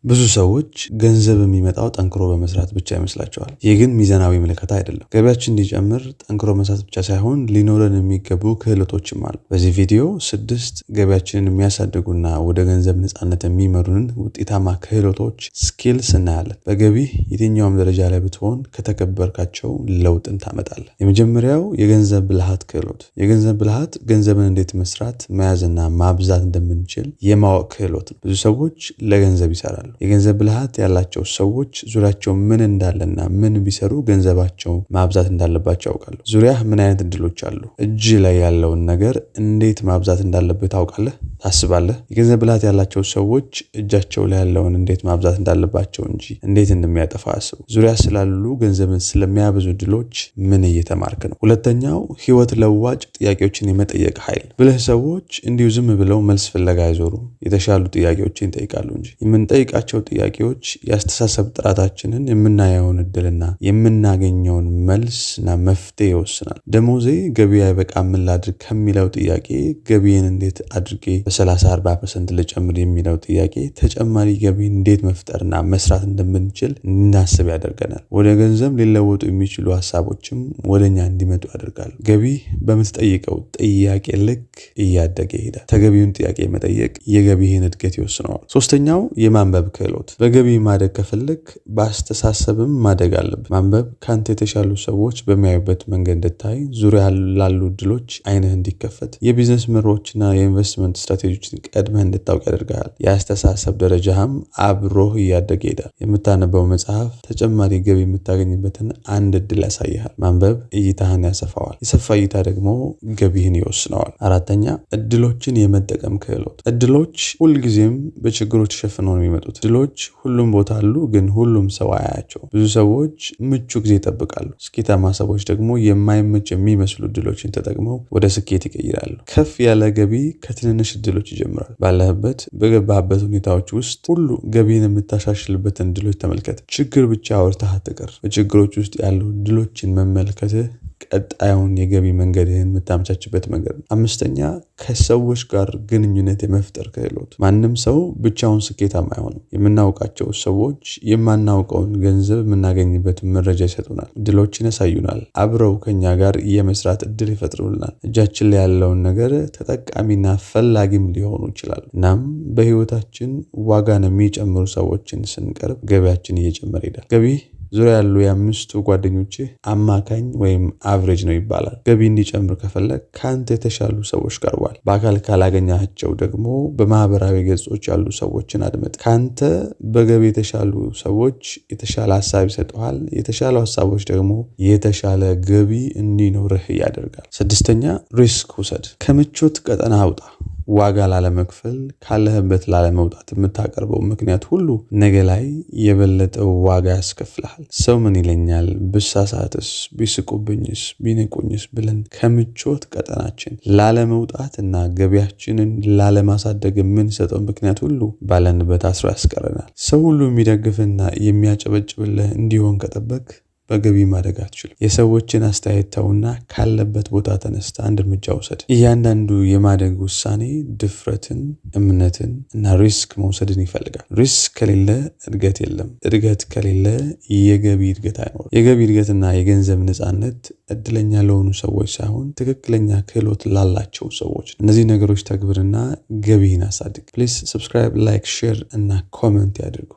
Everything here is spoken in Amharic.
ብዙ ሰዎች ገንዘብ የሚመጣው ጠንክሮ በመስራት ብቻ ይመስላቸዋል። ይህ ግን ሚዛናዊ ምልከታ አይደለም። ገቢያችን እንዲጨምር ጠንክሮ መስራት ብቻ ሳይሆን ሊኖረን የሚገቡ ክህሎቶችም አሉ። በዚህ ቪዲዮ 6 ገቢያችንን የሚያሳድጉና ወደ ገንዘብ ነፃነት የሚመሩንን ውጤታማ ክህሎቶች ስኪልስ እናያለን። በገቢ የትኛውም ደረጃ ላይ ብትሆን ከተከበርካቸው ለውጥን ታመጣለህ። የመጀመሪያው የገንዘብ ብልሃት ክህሎት። የገንዘብ ብልሃት ገንዘብን እንዴት መስራት፣ መያዝና ማብዛት እንደምንችል የማወቅ ክህሎት ነው። ብዙ ሰዎች ለገንዘብ ይሰራሉ። የገንዘብ ብልሃት ያላቸው ሰዎች ዙሪያቸው ምን እንዳለና ምን ቢሰሩ ገንዘባቸው ማብዛት እንዳለባቸው ያውቃሉ። ዙሪያ ምን አይነት እድሎች አሉ? እጅ ላይ ያለውን ነገር እንዴት ማብዛት እንዳለበት ታውቃለህ? ታስባለህ? የገንዘብ ብልሃት ያላቸው ሰዎች እጃቸው ላይ ያለውን እንዴት ማብዛት እንዳለባቸው እንጂ እንዴት እንደሚያጠፋ አስቡ። ዙሪያ ስላሉ ገንዘብን ስለሚያበዙ እድሎች ምን እየተማርክ ነው? ሁለተኛው ህይወት ለዋጭ ጥያቄዎችን የመጠየቅ ኃይል። ብልህ ሰዎች እንዲሁ ዝም ብለው መልስ ፍለጋ አይዞሩም። የተሻሉ ጥያቄዎችን ይጠይቃሉ እንጂ የምንጠይቃቸው ጥያቄዎች የአስተሳሰብ ጥራታችንን፣ የምናየውን እድልና የምናገኘውን መልስና መፍትሄ ይወስናል። ደሞዜ ገቢ አይበቃም ምን ላድርግ ከሚለው ጥያቄ ገቢን እንዴት አድርጌ በ30-40% ልጨምር የሚለው ጥያቄ ተጨማሪ ገቢ እንዴት መፍጠርና መስራት እንደምንችል እናስብ ያደርገናል። ወደ ገንዘብ ሊለወጡ የሚችሉ ሀሳቦችም ወደኛ እንዲመጡ ያደርጋል። ገቢ በምትጠይቀው ጥያቄ ልክ እያደገ ይሄዳል። ተገቢውን ጥያቄ መጠየቅ የገቢህን እድገት ይወስነዋል። ሶስተኛው የማንበብ ክህሎት። በገቢ ማደግ ከፈለክ በአስተሳሰብም ማደግ አለብህ። ማንበብ ካንተ የተሻሉ ሰዎች በሚያዩበት መንገድ እንድታይ፣ ዙሪያ ላሉ እድሎች አይንህ እንዲከፈት፣ የቢዝነስ መርሆችና የኢንቨስትመንት ስትራቴጂዎችን ቀድመህ እንድታውቅ ያደርጋል። የአስተሳሰብ ደረጃህም አብሮህ እያደገ ይሄዳል። የምታነበው መጽሐፍ ተጨማሪ ገቢ የምታገኝበትን አንድ እድል ያሳይሃል። ማንበብ እይታህን ያሰፋዋል። የሰፋ እይታ ደግሞ ገቢህን ይወስነዋል። አራተኛ እድሎችን የመጠቀም ክህሎት። እድሎች ሁልጊዜም በችግሮች ተሸፍነው ነው የሚመጡት። እድሎች ሁሉም ቦታ አሉ፣ ግን ሁሉም ሰው አያያቸው። ብዙ ሰዎች ምቹ ጊዜ ይጠብቃሉ። ስኬታማ ሰዎች ደግሞ የማይመች የሚመስሉ እድሎችን ተጠቅመው ወደ ስኬት ይቀይራሉ። ከፍ ያለ ገቢ ከትንንሽ እድሎች ይጀምራል። በገባህበት ሁኔታዎች ውስጥ ሁሉ ገቢን የምታሻሽልበትን እድሎች ተመልከት። ችግር ብቻ አውርተህ አትቅር። በችግሮች ውስጥ ያሉ እድሎችን መመልከትህ ቀጣዩን የገቢ መንገድህን የምታመቻችበት መንገድ ነው። አምስተኛ ከሰዎች ጋር ግንኙነት የመፍጠር ክህሎት። ማንም ሰው ብቻውን ስኬታማ አይሆንም። የምናውቃቸው ሰዎች የማናውቀውን ገንዘብ የምናገኝበትን መረጃ ይሰጡናል፣ እድሎችን ያሳዩናል፣ አብረው ከኛ ጋር የመስራት እድል ይፈጥሩልናል። እጃችን ላይ ያለውን ነገር ተጠቃሚና ፈላጊም ሊሆኑ ይችላሉ። እናም በህይወታችን ዋጋን የሚጨምሩ ሰዎችን ስንቀርብ ገቢያችን እየጨመረ ይሄዳል። ገቢ ዙሪያ ያሉ የአምስቱ ጓደኞችህ አማካኝ ወይም አቨሬጅ ነው ይባላል። ገቢ እንዲጨምር ከፈለግ ከአንተ የተሻሉ ሰዎች ጋር ዋል። በአካል ካላገኛቸው ደግሞ በማህበራዊ ገጾች ያሉ ሰዎችን አድመጥ። ከአንተ በገቢ የተሻሉ ሰዎች የተሻለ ሀሳብ ይሰጠዋል። የተሻሉ ሀሳቦች ደግሞ የተሻለ ገቢ እንዲኖርህ ያደርጋል። ስድስተኛ ሪስክ ውሰድ። ከምቾት ቀጠና አውጣ። ዋጋ ላለመክፈል፣ ካለህበት ላለመውጣት የምታቀርበው ምክንያት ሁሉ ነገ ላይ የበለጠው ዋጋ ያስከፍልሃል። ሰው ምን ይለኛል፣ ብሳሳትስ፣ ቢስቁብኝስ፣ ቢንቁኝስ ብለን ከምቾት ቀጠናችን ላለመውጣት እና ገቢያችንን ላለማሳደግ የምንሰጠው ምክንያት ሁሉ ባለንበት አስሮ ያስቀረናል። ሰው ሁሉ የሚደግፍና የሚያጨበጭብልህ እንዲሆን ከጠበቅ በገቢ ማደግ አትችልም። የሰዎችን አስተያየት ተውና ካለበት ቦታ ተነስተ አንድ እርምጃ ውሰድ። እያንዳንዱ የማደግ ውሳኔ ድፍረትን፣ እምነትን እና ሪስክ መውሰድን ይፈልጋል። ሪስክ ከሌለ እድገት የለም። እድገት ከሌለ የገቢ እድገት አይኖርም። የገቢ እድገትና የገንዘብ ነፃነት እድለኛ ለሆኑ ሰዎች ሳይሆን ትክክለኛ ክህሎት ላላቸው ሰዎች። እነዚህ ነገሮች ተግብርና ገቢህን አሳድግ። ፕሊዝ ሰብስክራይብ፣ ላይክ፣ ሼር እና ኮመንት ያድርጉ።